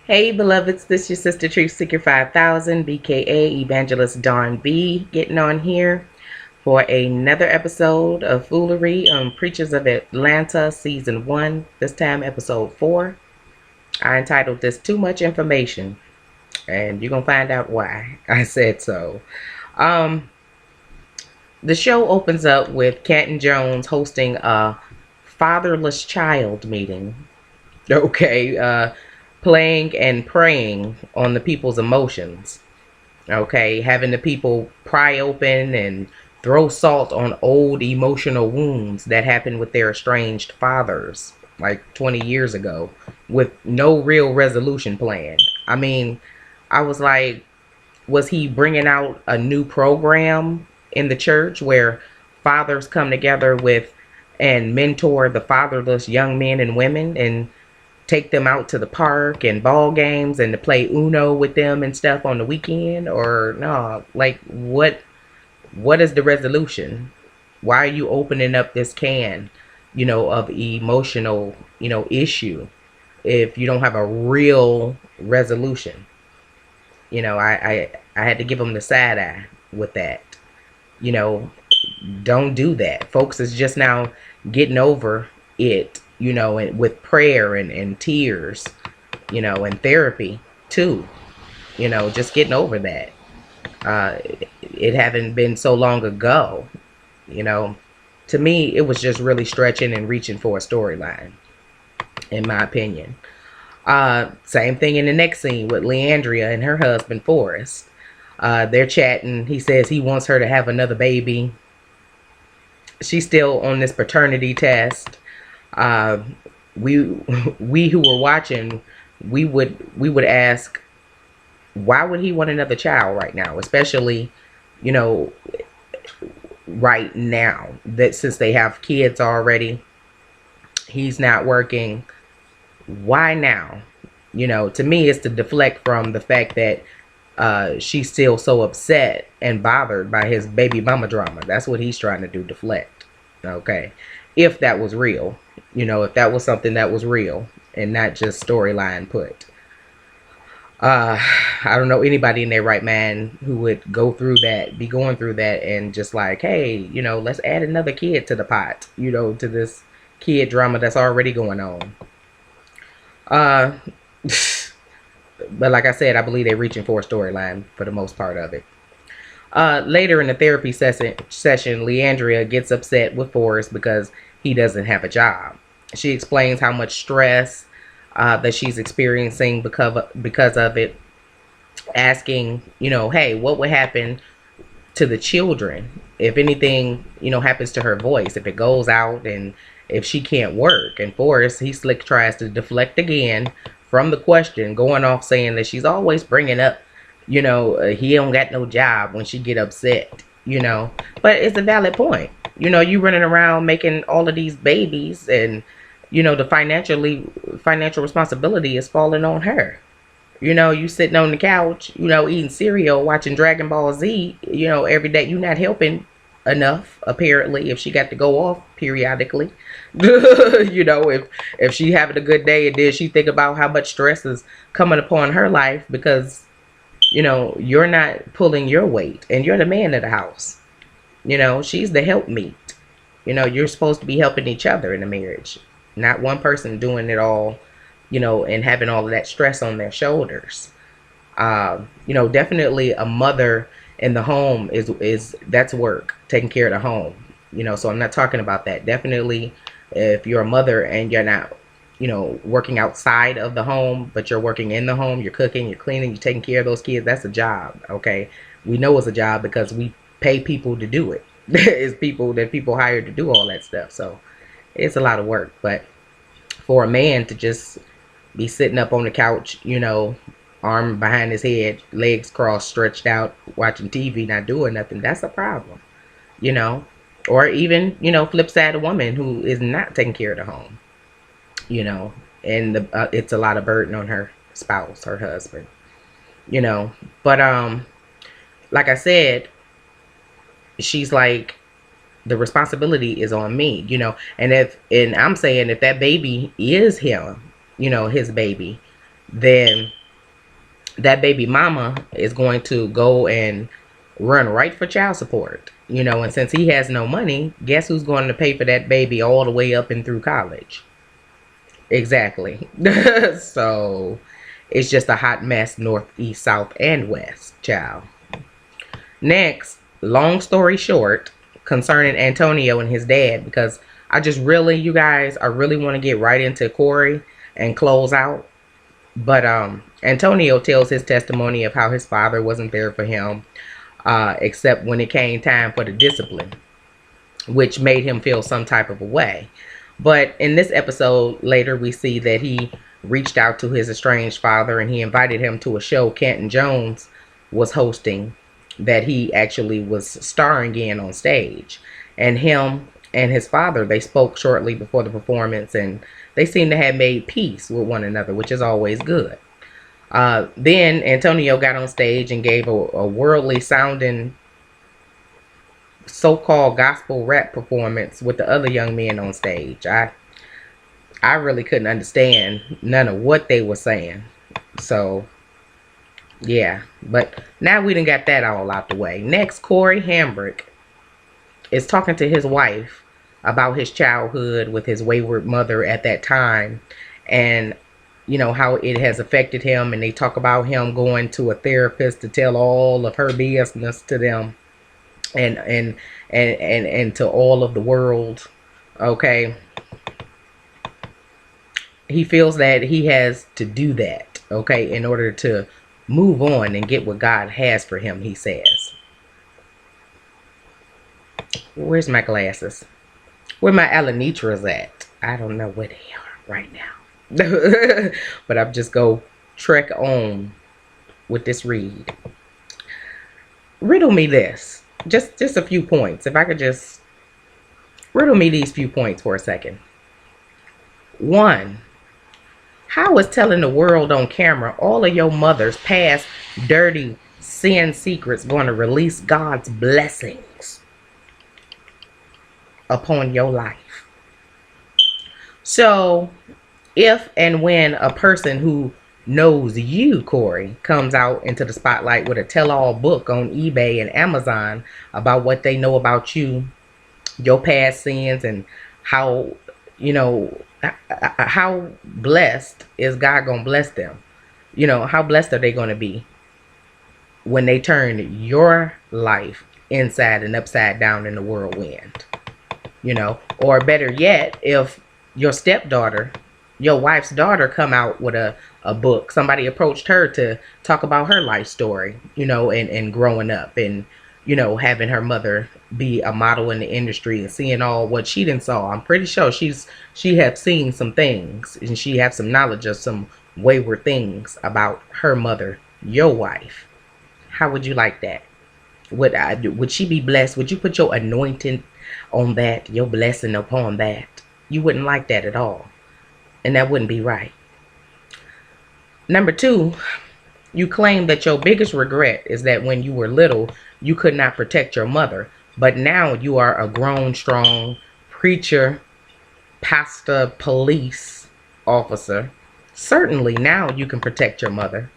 Hey beloveds, this is your sister Truth Seeker 5000, BKA Evangelist Dawn B, getting on here for another episode of Foolery on Preachers of Atlanta Season 1, this time episode 4. I entitled this Too Much Information, and you're going to find out why I said so. The show opens up with Canton Jones hosting a fatherless child meeting. Okay, playing and preying on the people's emotions. Okay, having the people pry open and throw salt on old emotional wounds that happened with their estranged fathers like 20 years ago with no real resolution plan. I mean, I was like, was he bringing out a new program in the church where fathers come together with and mentor the fatherless young men and women and take them out to the park and ball games and to play Uno with them and stuff on the weekend? Or no, like what is the resolution? Why are you opening up this can, of emotional, issue if you don't have a real resolution? I had to give them the side eye with that. You know, don't do that. Folks is just now getting over it, and with prayer and tears, and therapy too, just getting over that. It having been so long ago, to me, it was just really stretching and reaching for a storyline, in my opinion. Same thing in the next scene with Leandria and her husband, Forest. They're chatting. He says he wants her to have another baby. She's still on this paternity test. We who were watching, we would ask, why would he want another child right now, especially, right now, that since they have kids already, he's not working. Why now? To me, it's to deflect from the fact that she's still so upset and bothered by his baby mama drama. That's what he's trying to do, deflect. Okay, if that was real, if that was something that was real and not just storyline put. I don't know anybody in their right mind who would be going through that and just like, hey, let's add another kid to the pot, to this kid drama that's already going on. But like I said, I believe they're reaching for a storyline for the most part of it. Later in the therapy session, Leandria gets upset with Forrest because he doesn't have a job. She explains how much stress that she's experiencing because of it, asking, hey, what would happen to the children if anything, happens to her voice, if it goes out and if she can't work. And Forrest, he slick tries to deflect again from the question, going off saying that she's always bringing up, he don't got no job when she get upset, but it's a valid point. You running around making all of these babies and, the financial responsibility is falling on her. You sitting on the couch, eating cereal, watching Dragon Ball Z, every day. You're not helping enough, apparently, if she got to go off periodically. If she having a good day and then she think about how much stress is coming upon her life because, you're not pulling your weight and you're the man of the house. She's the helpmeet. You're supposed to be helping each other in a marriage, not one person doing it all, and having all of that stress on their shoulders. Definitely a mother in the home is that's work, taking care of the home. So I'm not talking about that. Definitely, if you're a mother and you're not, working outside of the home, but you're working in the home, you're cooking, you're cleaning, you're taking care of those kids, that's a job, okay? We know it's a job because we pay people to do it. It's people hired to do all that stuff. So it's a lot of work. But for a man to just be sitting up on the couch, arm behind his head, legs crossed, stretched out, watching TV, not doing nothing, that's a problem, Or even, flip side, a woman who is not taking care of the home, and it's a lot of burden on her spouse, her husband, But like I said, she's like, the responsibility is on me, and I'm saying if that baby is him, his baby, then that baby mama is going to go and run right for child support. And since he has no money, guess who's going to pay for that baby all the way up and through college? Exactly. So it's just a hot mess, north, east, south, and west, child. Next, long story short, concerning Antonio and his dad, because you guys, I really want to get right into Corey and close out. But Antonio tells his testimony of how his father wasn't there for him, except when it came time for the discipline, which made him feel some type of a way. But in this episode, later we see that he reached out to his estranged father and he invited him to a show Canton Jones was hosting that he actually was starring in on stage. And him and his father, they spoke shortly before the performance, and they seem to have made peace with one another, which is always good. Then Antonio got on stage and gave a worldly sounding so-called gospel rap performance with the other young men on stage. I really couldn't understand none of what they were saying. So yeah, but now we done got that all out the way. Next, Corey Hamrick is talking to his wife about his childhood with his wayward mother at that time, and how it has affected him. And they talk about him going to a therapist to tell all of her business to them, and to all of the world. Okay, he feels that he has to do that, okay, in order to move on and get what God has for him, he says. Where's my glasses? Where my Alanitras at? I don't know where they are right now. But I'm just go trek on with this read. Riddle me this. Just a few points. If I could just riddle me these few points for a second. 1. How is telling the world on camera all of your mother's past dirty sin secrets going to release God's blessings upon your life? So, if and when a person who knows you, Corey, comes out into the spotlight with a tell-all book on eBay and Amazon about what they know about you, your past sins, and how, how blessed is God going to bless them? How blessed are they going to be when they turn your life inside and upside down in the whirlwind? Or better yet, if your stepdaughter, your wife's daughter, come out with a book, somebody approached her to talk about her life story, and growing up, and having her mother be a model in the industry and seeing all what she done saw. I'm pretty sure she have seen some things, and she have some knowledge of some wayward things about her mother, your wife. How would you like that? Would she be blessed? Would you put your anointing on that, your blessing upon that? You wouldn't like that at all, and that wouldn't be right. Number 2, you claim that your biggest regret is that when you were little, you could not protect your mother. But now you are a grown, strong preacher, pastor, police officer. Certainly now you can protect your mother.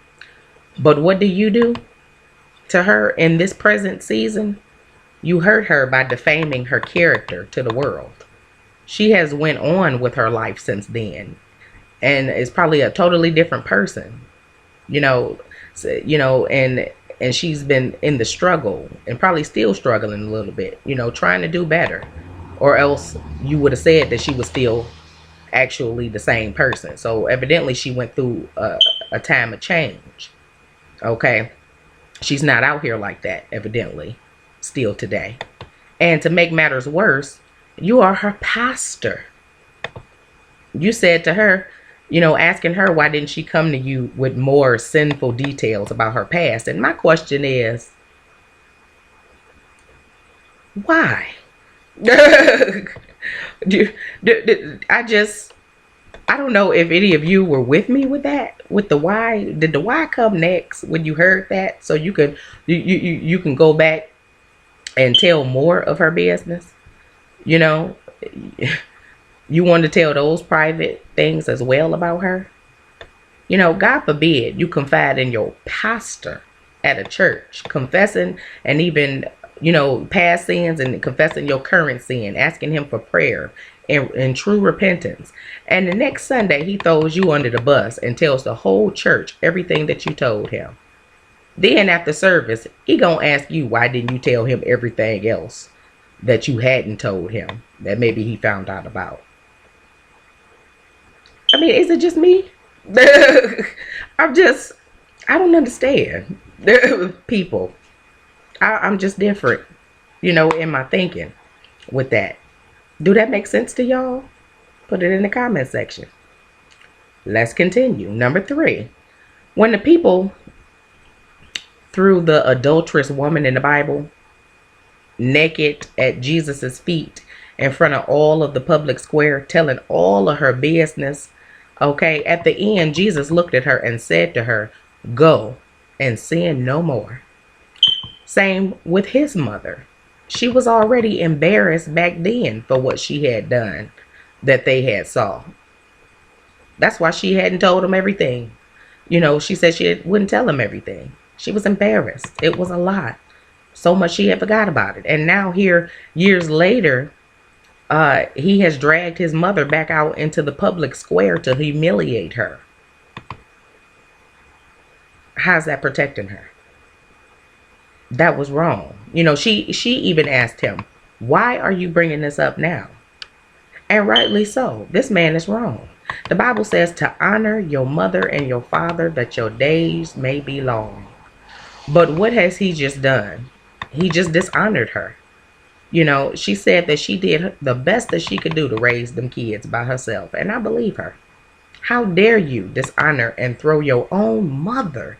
But what do you do to her in this present season? You hurt her by defaming her character to the world. She has went on with her life since then, and is probably a totally different person, and she's been in the struggle and probably still struggling a little bit, trying to do better, or else you would have said that she was still actually the same person. So evidently she went through a time of change. Okay, she's not out here like that, evidently, still today. And to make matters worse, you are her pastor. You said to her, asking her why didn't she come to you with more sinful details about her past. And my question is, why? I don't know if any of you were with me with that, with the why. Did the why come next when you heard that? So you can go back and tell more of her business. You want to tell those private things as well about her. God forbid you confide in your pastor at a church, confessing and even, past sins and confessing your current sin, asking him for prayer and true repentance. And the next Sunday, he throws you under the bus and tells the whole church everything that you told him. Then after service, he gonna ask you, why didn't you tell him everything else that you hadn't told him that maybe he found out about? I mean, is it just me? I don't understand people. I'm just different, in my thinking with that. Do that make sense to y'all? Put it in the comment section. Let's continue. Number 3. When the people threw the adulterous woman in the Bible naked at Jesus's feet in front of all of the public square, telling all of her business, okay, at the end, Jesus looked at her and said to her, "Go and sin no more." Same with his mother. She was already embarrassed back then for what she had done that they had saw. That's why she hadn't told him everything. She said she wouldn't tell him everything. She was embarrassed. It was a lot. So much she had forgot about it. And now here, years later, he has dragged his mother back out into the public square to humiliate her. How's that protecting her? That was wrong. She even asked him, "Why are you bringing this up now?" And rightly so. This man is wrong. The Bible says to honor your mother and your father that your days may be long. But what has he just done? He just dishonored her. She said that she did the best that she could do to raise them kids by herself. And I believe her. How dare you dishonor and throw your own mother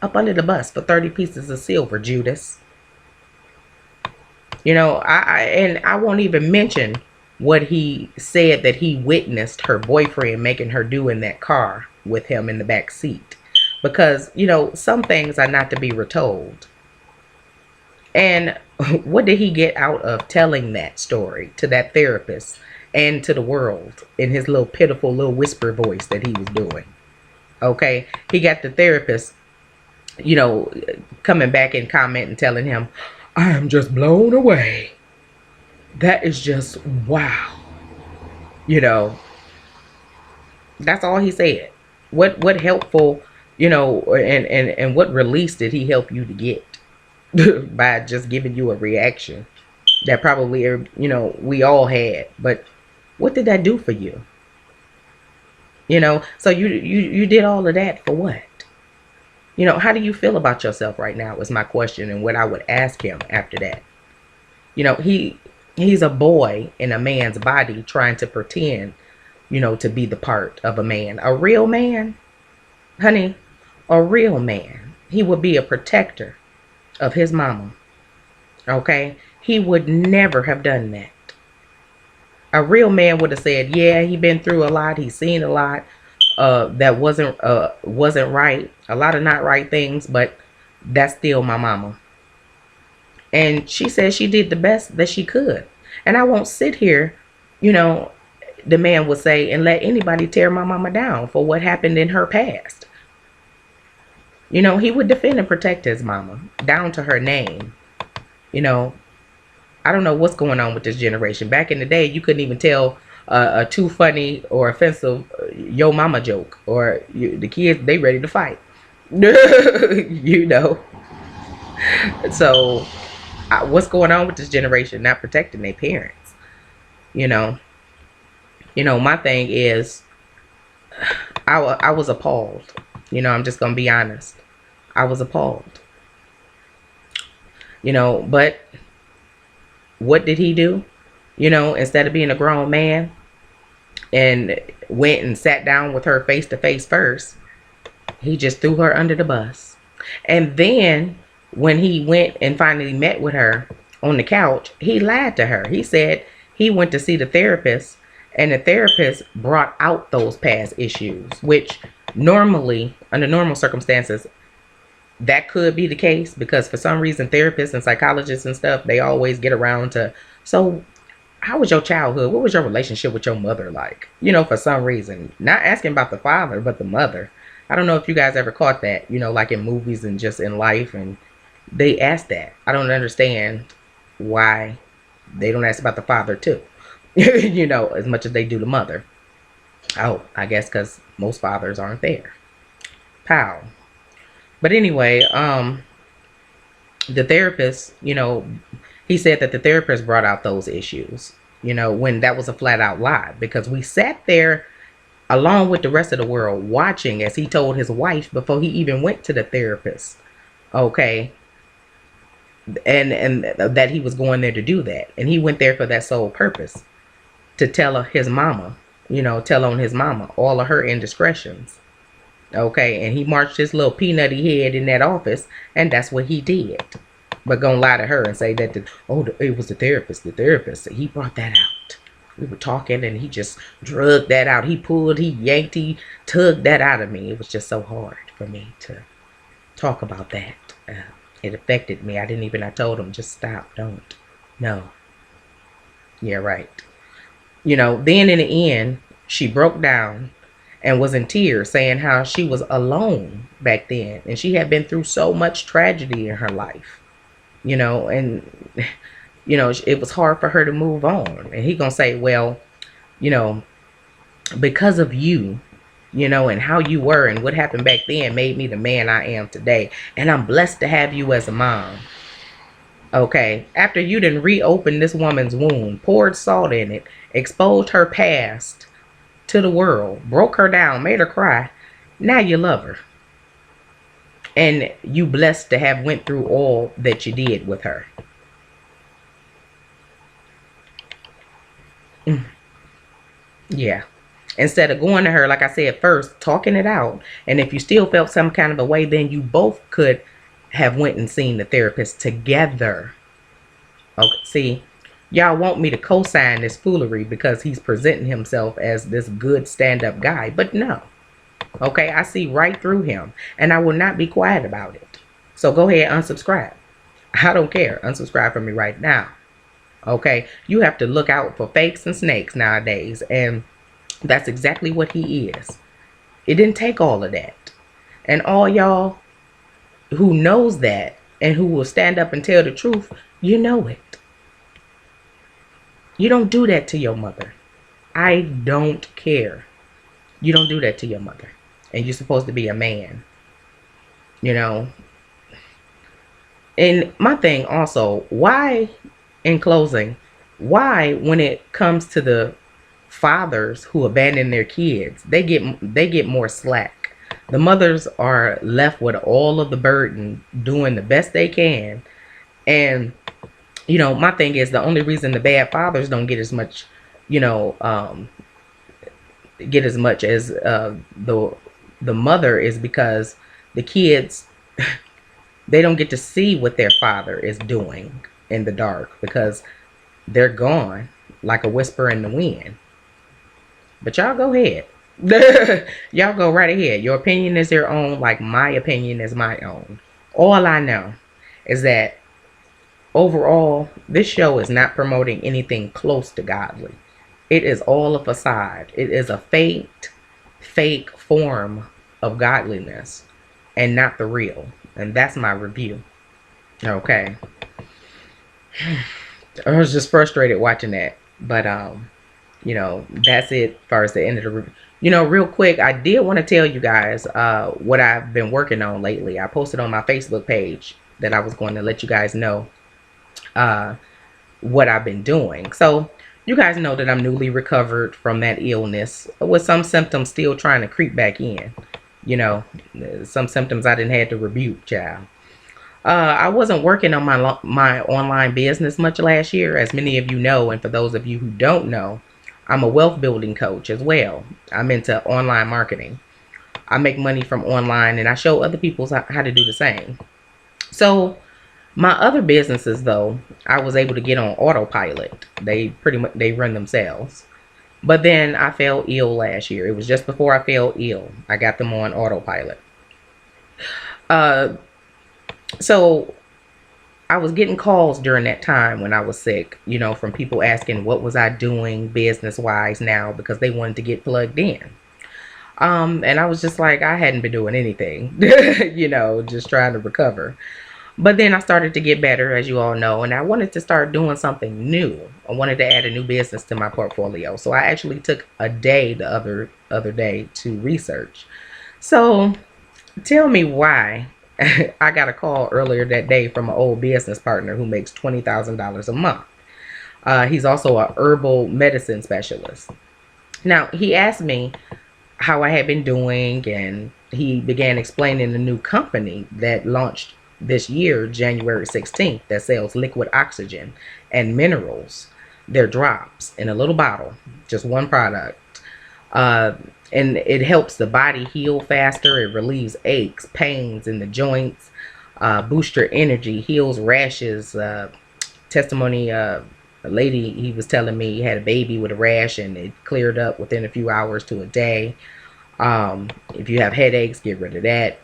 up under the bus for 30 pieces of silver, Judas? I won't even mention what he said that he witnessed her boyfriend making her do in that car with him in the back seat. Because, some things are not to be retold. And what did he get out of telling that story to that therapist and to the world in his little pitiful little whisper voice that he was doing? Okay, he got the therapist, coming back and commenting, telling him, "I am just blown away. That is just wow." That's all he said. What helpful, and what release did he help you to get by just giving you a reaction that probably, we all had. But what did that do for you? So you did all of that for what? How do you feel about yourself right now is my question, and what I would ask him after that. He's a boy in a man's body trying to pretend, to be the part of a man. A real man, honey, a real man, he would be a protector of his mama. Okay? He would never have done that. A real man would have said, yeah, he been through a lot. He's seen a lot that wasn't right. A lot of not right things, but that's still my mama. And she said she did the best that she could. And I won't sit here, the man would say, and let anybody tear my mama down for what happened in her past. He would defend and protect his mama down to her name. I don't know what's going on with this generation. Back in the day, you couldn't even tell a too funny or offensive yo mama joke, or the kids, they ready to fight. So what's going on with this generation not protecting their parents? My thing is, I was appalled. I'm just gonna be honest. I was appalled. But what did he do? Instead of being a grown man and went and sat down with her face to face first, he just threw her under the bus. And then when he went and finally met with her on the couch, he lied to her. He said he went to see the therapist, and the therapist brought out those past issues, which normally, under normal circumstances, that could be the case, because for some reason therapists and psychologists and stuff, they always get around to, so how was your childhood? What was your relationship with your mother like? You know, for some reason. Not asking about the father, but the mother. I don't know if you guys ever caught that, you know, like in movies and just in life. And they ask that. I don't understand why they don't ask about the father too. You know, as much as they do the mother. Oh, I guess because most fathers aren't there. Pow. But anyway, the therapist, you know, he said that the therapist brought out those issues, you know, when that was a flat out lie, because we sat there along with the rest of the world watching as he told his wife before he even went to the therapist, okay, and that he was going there to do that, and he went there for that sole purpose, to tell his mama, you know, tell on his mama all of her indiscretions, okay, and he marched his little peanutty head in that office, and that's what he did. But gonna lie to her and say that it was the therapist. The therapist, he brought that out. We were talking and he just drugged that out. He pulled, he yanked, he tugged that out of me. It was just so hard for me to talk about that. It affected me. I told him, just stop, don't. No. Yeah, right. You know, then in the end, she broke down and was in tears saying how she was alone back then. And she had been through so much tragedy in her life. You know, and you know, it was hard for her to move on. And he gonna say, well, you know, because of you, you know, and how you were and what happened back then made me the man I am today, and I'm blessed to have you as a mom. Okay, after you didn't reopen this woman's wound, poured salt in it, exposed her past to the world, broke her down, made her cry, now you love her. And you blessed to have went through all that you did with her. Yeah. Instead of going to her, like I said first, talking it out. And if you still felt some kind of a way, then you both could have went and seen the therapist together. Okay, see, y'all want me to co-sign this foolery because he's presenting himself as this good stand-up guy. But no. Okay, I see right through him, and I will not be quiet about it. So go ahead, unsubscribe. I don't care. Unsubscribe from me right now. Okay, you have to look out for fakes and snakes nowadays, and that's exactly what he is. It didn't take all of that. And all y'all who knows that and who will stand up and tell the truth, you know it. You don't do that to your mother. I don't care. You don't do that to your mother. And you're supposed to be a man. You know. And my thing also, why, in closing, why when it comes to the fathers who abandon their kids, they get more slack. The mothers are left with all of the burden, doing the best they can. And, you know, my thing is the only reason the bad fathers don't get as much, you know, get as much as the mother is because the kids, they don't get to see what their father is doing in the dark because they're gone like a whisper in the wind. But y'all go ahead. Y'all go right ahead. Your opinion is your own, like my opinion is my own. All I know is that overall, this show is not promoting anything close to godly. It is all a facade. It is a fake form of godliness and not the real. And that's my review. Okay. I was just frustrated watching that. But, you know, that's it as far as the end of the review. You know, real quick, I did want to tell you guys what I've been working on lately. I posted on my Facebook page that I was going to let you guys know what I've been doing. So, you guys know that I'm newly recovered from that illness with some symptoms still trying to creep back in. You know, some symptoms I didn't have to rebuke, child. I wasn't working on my online business much last year, as many of you know, and for those of you who don't know, I'm a wealth building coach as well. I'm into online marketing. I make money from online and I show other people how to do the same. So my other businesses, though, I was able to get on autopilot. They pretty much, they run themselves. But then I fell ill last year. It was just before I fell ill. I got them on autopilot. So I was getting calls during that time when I was sick, from people asking what was I doing business wise now, because they wanted to get plugged in. And I was just like, I hadn't been doing anything, just trying to recover. But then I started to get better, as you all know, and I wanted to start doing something new. I wanted to add a new business to my portfolio. So I actually took a day the other day to research. So tell me why I got a call earlier that day from an old business partner who makes $20,000 a month. He's also a herbal medicine specialist. Now, he asked me how I had been doing, and he began explaining the new company that launched this year, January 16th, that sells liquid oxygen and minerals. They're drops in a little bottle, just one product. And it helps the body heal faster. It relieves aches, pains in the joints, boosts your energy, heals rashes. Testimony, a lady, he was telling me, he had a baby with a rash and it cleared up within a few hours to a day. If you have headaches, get rid of that.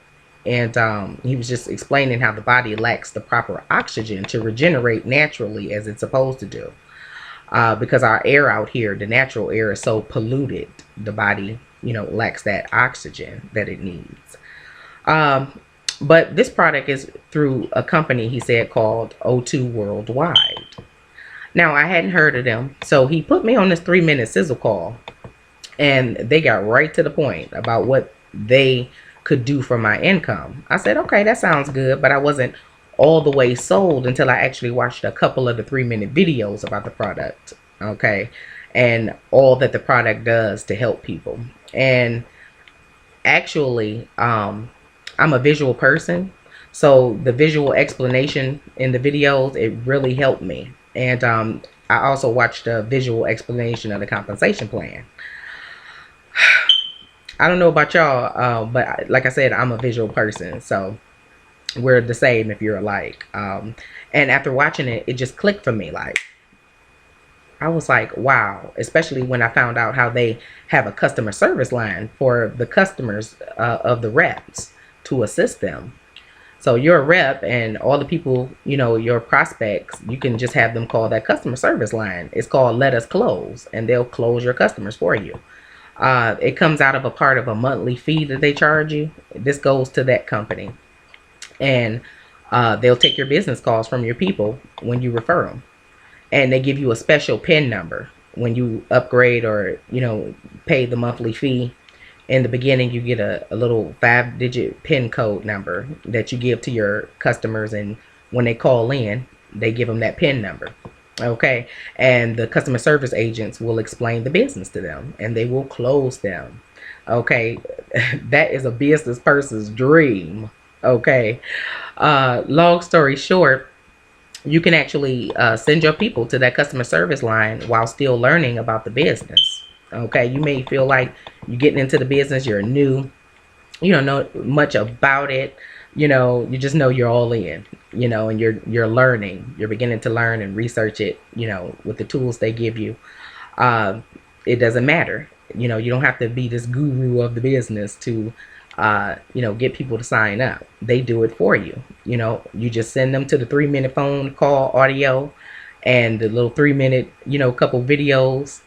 And he was just explaining how the body lacks the proper oxygen to regenerate naturally as it's supposed to do. Because our air out here, the natural air, is so polluted, the body, lacks that oxygen that it needs. But this product is through a company, he said, called O2 Worldwide. Now, I hadn't heard of them, so he put me on this 3-minute sizzle call, and they got right to the point about what they could do for my income. I said, okay, that sounds good, but I wasn't all the way sold until I actually watched a couple of the 3-minute videos about the product, okay, and all that the product does to help people. And actually, I'm a visual person, so the visual explanation in the videos, it really helped me. And I also watched a visual explanation of the compensation plan. I don't know about y'all, but like I said, I'm a visual person, so we're the same if you're alike. And after watching it, it just clicked for me. Like, I was like, wow, especially when I found out how they have a customer service line for the customers of the reps to assist them. So you're a rep, and all the people, your prospects, you can just have them call that customer service line. It's called Let Us Close, and they'll close your customers for you. It comes out of a part of a monthly fee that they charge you. This goes to that company. And they'll take your business calls from your people when you refer them. And they give you a special PIN number when you upgrade or, pay the monthly fee. In the beginning, you get a little 5-digit PIN code number that you give to your customers. And when they call in, they give them that PIN number. Okay. And the customer service agents will explain the business to them, and they will close them. Okay. That is a business person's dream. Okay. Long story short, you can actually send your people to that customer service line while still learning about the business. Okay. You may feel like you're getting into the business, you're new, you don't know much about it. You just know you're all in, and you're learning. You're beginning to learn and research it, with the tools they give you. It doesn't matter. You don't have to be this guru of the business to, get people to sign up. They do it for you. You just send them to the 3-minute phone call audio and the little 3-minute, couple videos.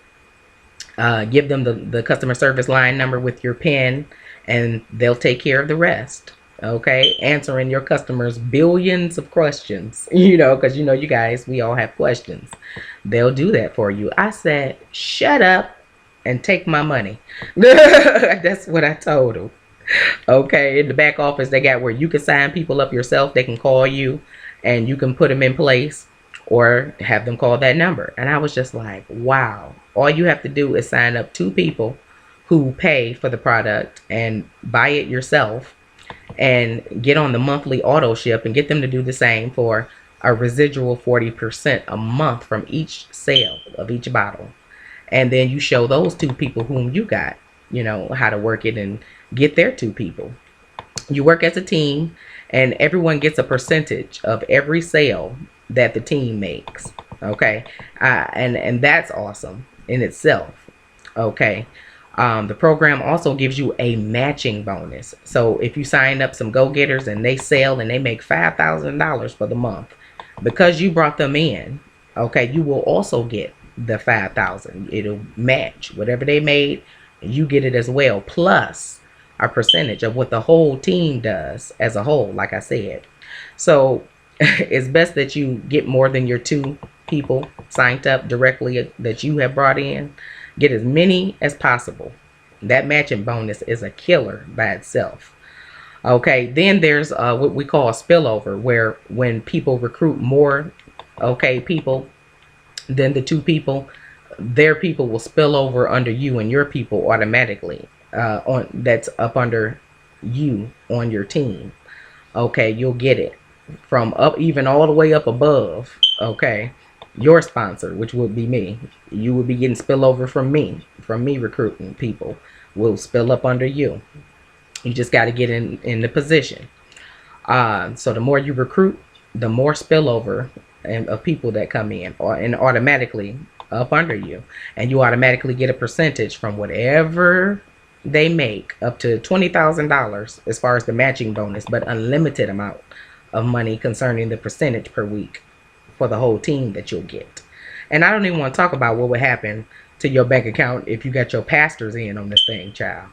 Give them the customer service line number with your PIN, and they'll take care of the rest. Okay, answering your customers billions of questions, because you guys, we all have questions. They'll do that for you. I said, shut up and take my money. That's what I told them. Okay, in the back office, they got where you can sign people up yourself. They can call you and you can put them in place or have them call that number. And I was just like, wow, all you have to do is sign up 2 people who pay for the product and buy it yourself, and get on the monthly auto ship and get them to do the same for a residual 40% a month from each sale of each bottle. And then you show those 2 people whom you got, how to work it, and get their 2 people. You work as a team, and everyone gets a percentage of every sale that the team makes. Okay. And that's awesome in itself. Okay. The program also gives you a matching bonus. So if you sign up some go-getters and they sell and they make $5,000 for the month, Because you brought them in, okay, you will also get the 5,000. It'll match whatever they made, you get it as well, plus a percentage of what the whole team does as a whole, like I said. So it's best that you get more than your 2 people signed up directly that you have brought in. Get as many as possible. That matching bonus is a killer by itself. Okay, then there's what we call a spillover, where when people recruit more, okay, people, then the 2 people, their people will spill over under you and your people automatically. On that's up under you on your team. Okay, you'll get it from up, even all the way up above. Okay, your sponsor, which would be me. You would be getting spillover from me recruiting people. Will spill up under you. You just got to get in the position. So the more you recruit, the more spillover of people that come in, and automatically up under you, and you automatically get a percentage from whatever they make, up to $20,000 as far as the matching bonus, but unlimited amount of money concerning the percentage per week for the whole team that you'll get. And I don't even want to talk about what would happen to your bank account if you got your pastors in on this thing, child.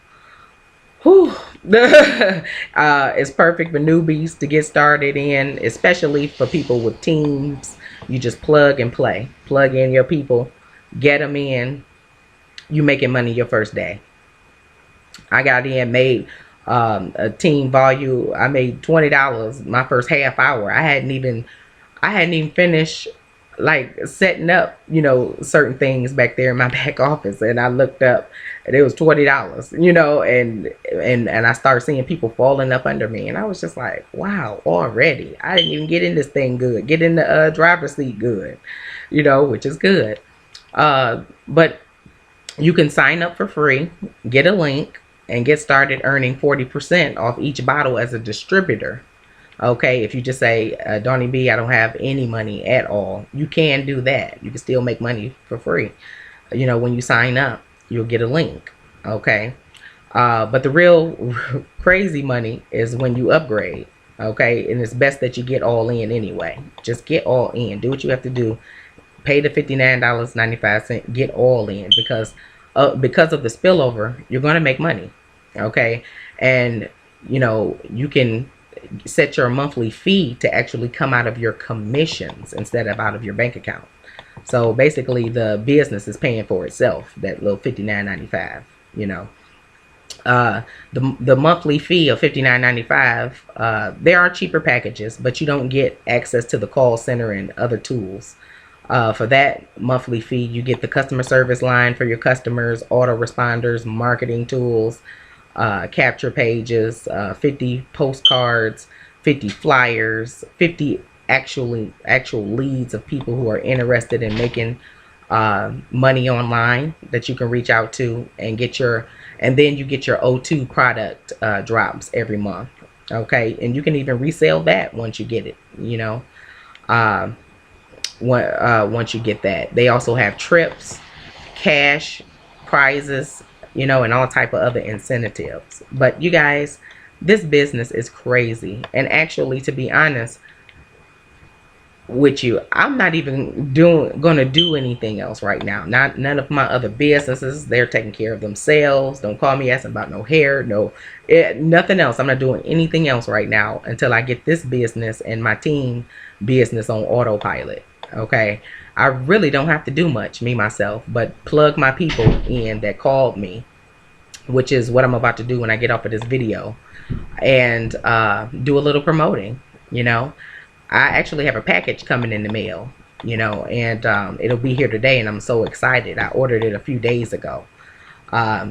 Whew. It's perfect for newbies to get started in, especially for people with teams. You just plug and play. Plug in your people, get them in. You making money your first day. I got in, made a team volume. I made $20 my first half hour. I hadn't even finished like setting up, certain things back there in my back office, and I looked up and it was $20, and I started seeing people falling up under me, and I was just like, wow, already I didn't even get in this thing good, get in the driver's seat good, which is good. But you can sign up for free, get a link, and get started earning 40% off each bottle as a distributor. Okay, if you just say, Donnie B, I don't have any money at all, you can do that. You can still make money for free. When you sign up, you'll get a link. Okay, but the real crazy money is when you upgrade. Okay, and it's best that you get all in anyway. Just get all in. Do what you have to do. Pay the $59.95. Get all in, because of the spillover, you're going to make money. Okay, and you can set your monthly fee to actually come out of your commissions instead of out of your bank account. So basically the business is paying for itself, that little $59.95. The monthly fee of $59.95, there are cheaper packages, but you don't get access to the call center and other tools. For that monthly fee, you get the customer service line for your customers, autoresponders, marketing tools, capture pages, 50 postcards, 50 flyers, 50 actual leads of people who are interested in making money online that you can reach out to and then you get your O2 product drops every month. Okay, and you can even resell that once you get it. Once you get that, they also have trips, cash, prizes, and all type of other incentives. But you guys, this business is crazy. And actually, to be honest with you, I'm not even gonna do anything else right now. None of my other businesses, they're taking care of themselves. Don't call me asking about no hair, nothing else. I'm not doing anything else right now until I get this business and my team business on autopilot. Okay, I really don't have to do much, me myself, but plug my people in that called me, which is what I'm about to do when I get off of this video, and do a little promoting. I actually have a package coming in the mail, and it'll be here today, and I'm so excited. I ordered it a few days ago. My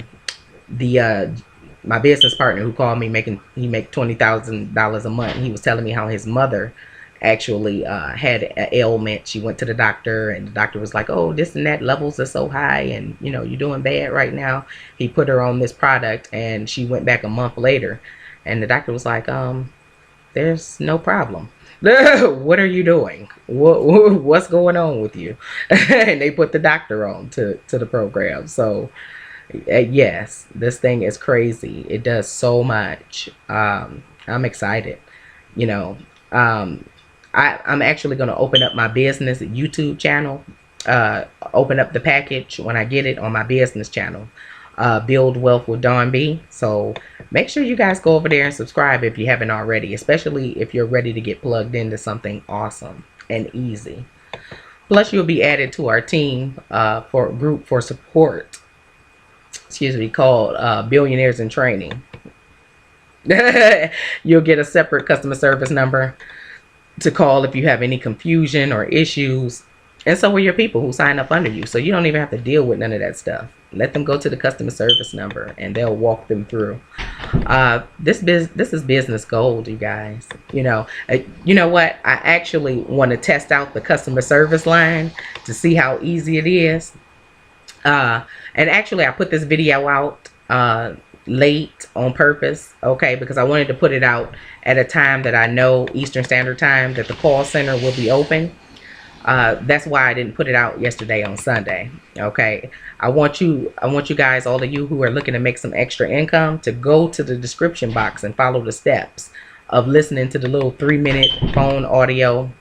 business partner who called me, he make $20,000 a month. He was telling me how his mother actually had an ailment. She went to the doctor, and the doctor was like, oh, this and that levels are so high, and you're doing bad right now. He put her on this product, and she went back a month later, and the doctor was like, there's no problem. What are you doing? What's going on with you? And they put the doctor on to the program. So yes, this thing is crazy. It does so much. I'm excited. I'm actually going to open up my business YouTube channel, open up the package when I get it on my business channel, Build Wealth with Dawn B. So make sure you guys go over there and subscribe if you haven't already, especially if you're ready to get plugged into something awesome and easy. Plus, you'll be added to our team for group for support, called Billionaires in Training. You'll get a separate customer service number to call if you have any confusion or issues. And so will your people who sign up under you. So you don't even have to deal with none of that stuff. Let them go to the customer service number and they'll walk them through. This is business gold, you guys. You know what? I actually want to test out the customer service line to see how easy it is. And actually, I put this video out late on purpose, okay, because I wanted to put it out at a time that I know, Eastern Standard Time, that the call center will be open. That's why I didn't put it out yesterday on Sunday. Okay, I want you guys, all of you who are looking to make some extra income, to go to the description box and follow the steps of listening to the little 3-minute phone audio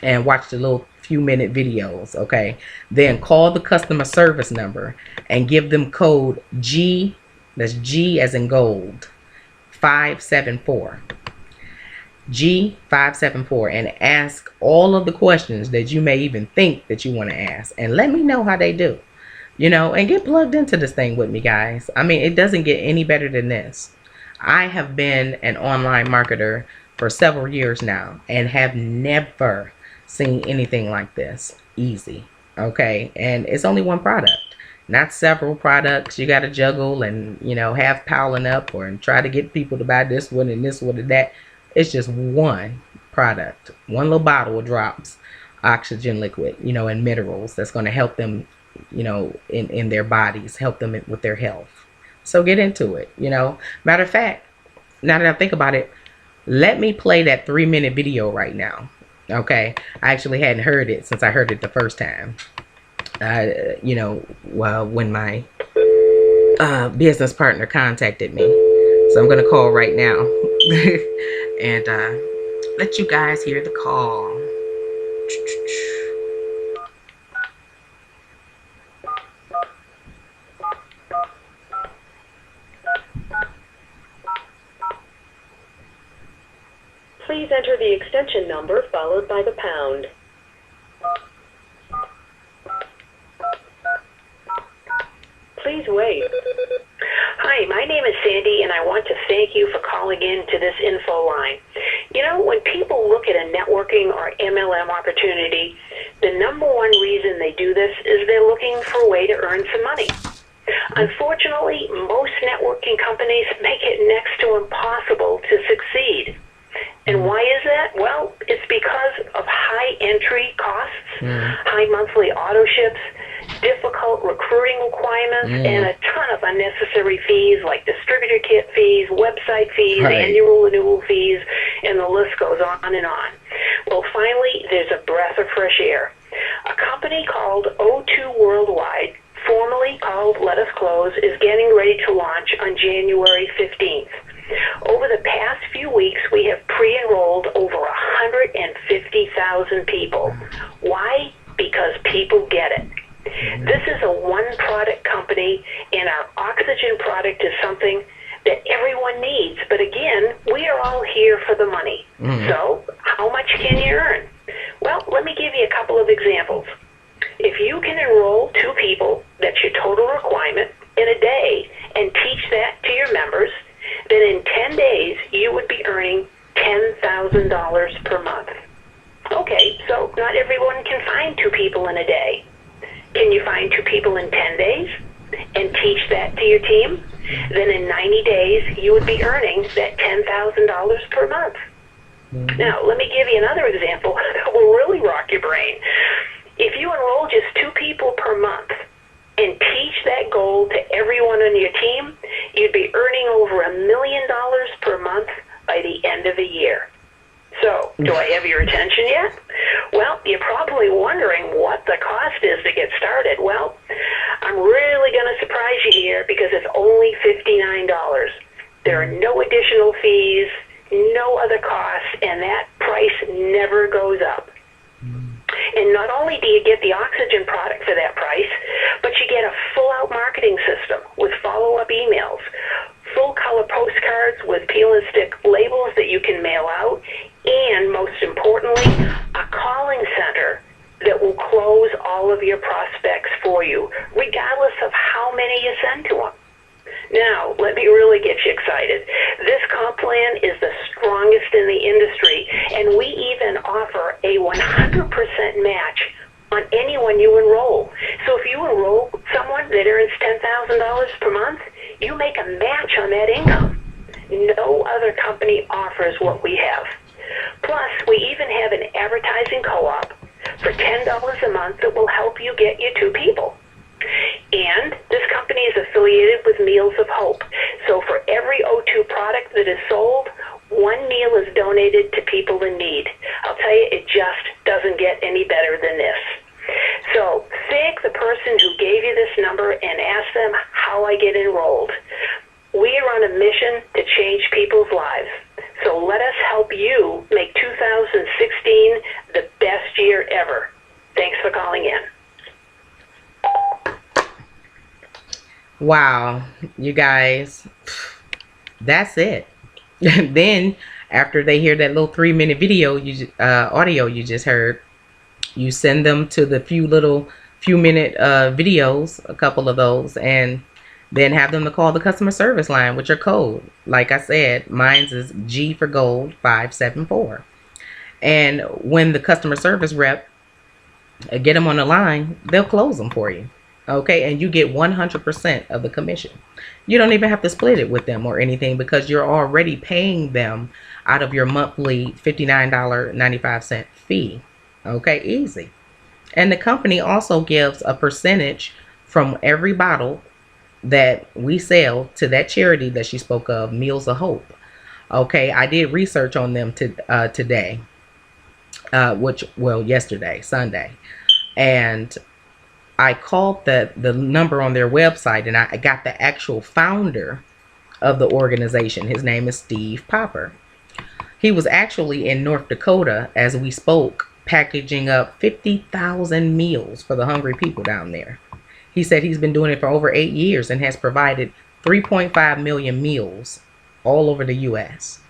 and watch the little few-minute videos. Okay, then call the customer service number and give them code G. That's G as in gold, 574. G574, and ask all of the questions that you may even think that you want to ask, and let me know how they do, and get plugged into this thing with me, guys. I mean, it doesn't get any better than this. I have been an online marketer for several years now and have never seen anything like this easy. Okay, and it's only one product, not several products you got to juggle and have piling up and try to get people to buy this one and this one and that. It's just one product, one little bottle of drops, oxygen liquid, and minerals that's going to help them, in their bodies, help them with their health. So get into it, Matter of fact, now that I think about it, let me play that 3-minute video right now. Okay. I actually hadn't heard it since I heard it the first time. When my business partner contacted me. So I'm going to call right now. And let you guys hear the call. Please enter the extension number followed by the pound. Please wait. Hi, my name is Sandy, and I want to thank you for calling in to this info line. When people look at a networking or MLM opportunity, the number one reason they do this is they're looking for a way to earn some money. Unfortunately, most networking companies make it next to impossible to succeed. And why is that? Well, it's because of high entry costs, high monthly auto ships, difficult recruiting requirements, and a ton of unnecessary fees like distributor kit fees, website fees, annual renewal fees, and the list goes on and on. Well, finally, there's a breath of fresh air. A company called O2 Worldwide, formerly called Let Us Close, is getting ready to launch on January 15th. Over the past few weeks, we have pre-enrolled over 150,000 people. Why? Because people get it. This is a one-product company, and our oxygen product is something that everyone needs. But again, we are all here for the money. So how much can you earn? Well, let me give you a couple of examples. If you can enroll 2 people, that's your total requirement, in a day, and teach that to your members, then in 10 days, you would be earning $10,000 per month. Okay, so not everyone can find 2 people in a day. Can you find 2 people in 10 days and teach that to your team? Then in 90 days, you would be earning that $10,000 per month. Now, let me give you another example that will really rock your brain. If you enroll just 2 people per month and teach that goal to everyone on your team, you'd be earning over $1 million per month by the end of the year. So, do I have your attention yet? Well, you're probably wondering what the cost is to get started. Well, I'm really going to surprise you here because it's only $59. There are no additional fees, no other costs, and that price never goes up. And not only do you get the oxygen product for that price, but you get a full-out marketing system with follow-up emails, full-color postcards with peel-and-stick labels that you can mail out, and most importantly, a calling center that will close all of your prospects for you, regardless of how many you send to them. Now, let me really get you excited. This comp plan is the strongest in the industry, and we even offer a 100% match on anyone you enroll. So if you enroll someone that earns $10,000 per month, you make a match on that income. No other company offers what we have. Plus, we even have an advertising co-op for $10 a month that will help you get you 2 people. And this company is affiliated with Meals of Hope. So for every O2 product that is sold, 1 meal is donated to people in need. I'll tell you, it just doesn't get any better than this. So thank the person who gave you this number and ask them how I get enrolled. We are on a mission to change people's lives. So let us help you make 2016 the best year ever. Thanks for calling in. Wow, you guys, that's it. Then after they hear that little 3-minute video, audio you just heard, you send them to the few minute videos, a couple of those, and then have them to call the customer service line with your code. Like I said, mine's is G for gold 574. And when the customer service rep get them on the line, they'll close them for you. Okay, and you get 100% of the commission. You don't even have to split it with them or anything, because you're already paying them out of your monthly $59.95 fee. Okay, easy. And the company also gives a percentage from every bottle that we sell to that charity that she spoke of, Meals of Hope. Okay, I did research on them today, yesterday, Sunday, and I called the number on their website, and I got the actual founder of the organization. His name is Steve Popper. He was actually in North Dakota as we spoke, packaging up 50,000 meals for the hungry people down there. He said he's been doing it for over 8 years and has provided 3.5 million meals all over the U.S.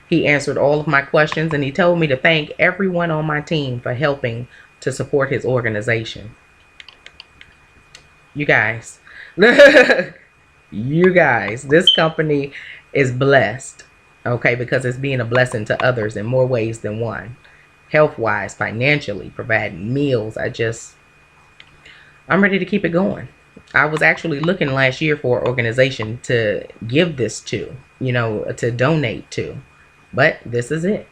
He answered all of my questions, and he told me to thank everyone on my team for helping to support his organization. You guys, this company is blessed, okay, because it's being a blessing to others in more ways than one. Health-wise, financially, providing meals. I'm ready to keep it going. I was actually looking last year for an organization to give this to, to donate to. But this is it.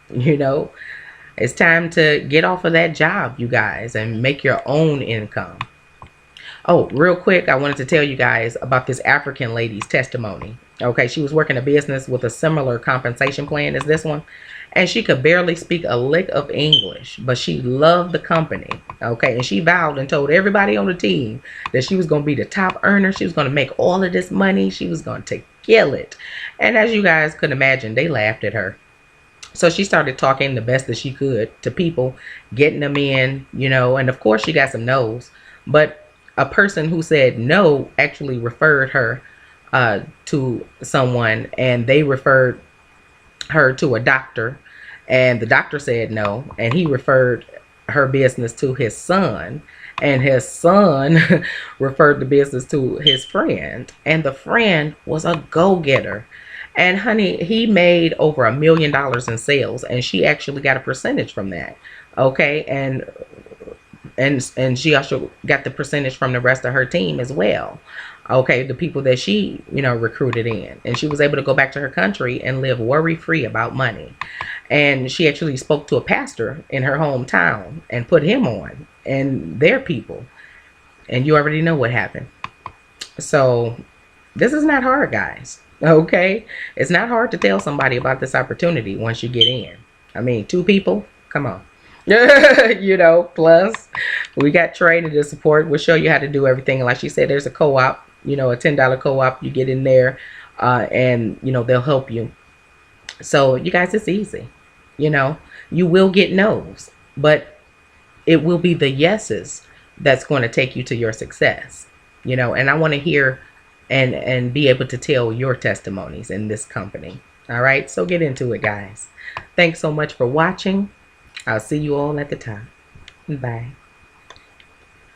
It's time to get off of that job, you guys, and make your own income. Oh, real quick, I wanted to tell you guys about this African lady's testimony. Okay, she was working a business with a similar compensation plan as this one, and she could barely speak a lick of English, but she loved the company. Okay, and she vowed and told everybody on the team that she was going to be the top earner. She was going to make all of this money. She was going to kill it. And as you guys could imagine, they laughed at her. So she started talking the best that she could to people, getting them in, and of course she got some no's, but a person who said no actually referred her to someone, and they referred her to a doctor, and the doctor said no, and he referred her business to his son, and his son referred the business to his friend, and the friend was a go-getter. And honey, he made over $1 million in sales, and she actually got a percentage from that. Okay, and she also got the percentage from the rest of her team as well. Okay, the people that she, recruited in. And she was able to go back to her country and live worry-free about money. And she actually spoke to a pastor in her hometown and put him on and their people. And you already know what happened. So this is not hard, guys. Okay? It's not hard to tell somebody about this opportunity once you get in. I mean, 2 people? Come on. Plus we got training to support. We'll show you how to do everything. Like she said, there's a co-op, a $10 co-op. You get in there and they'll help you. So you guys, it's easy. You will get no's, but it will be the yeses that's going to take you to your success. And I want to hear and be able to tell your testimonies in this company. All right, so get into it, guys. Thanks so much for watching. I'll see you all at the top. Bye.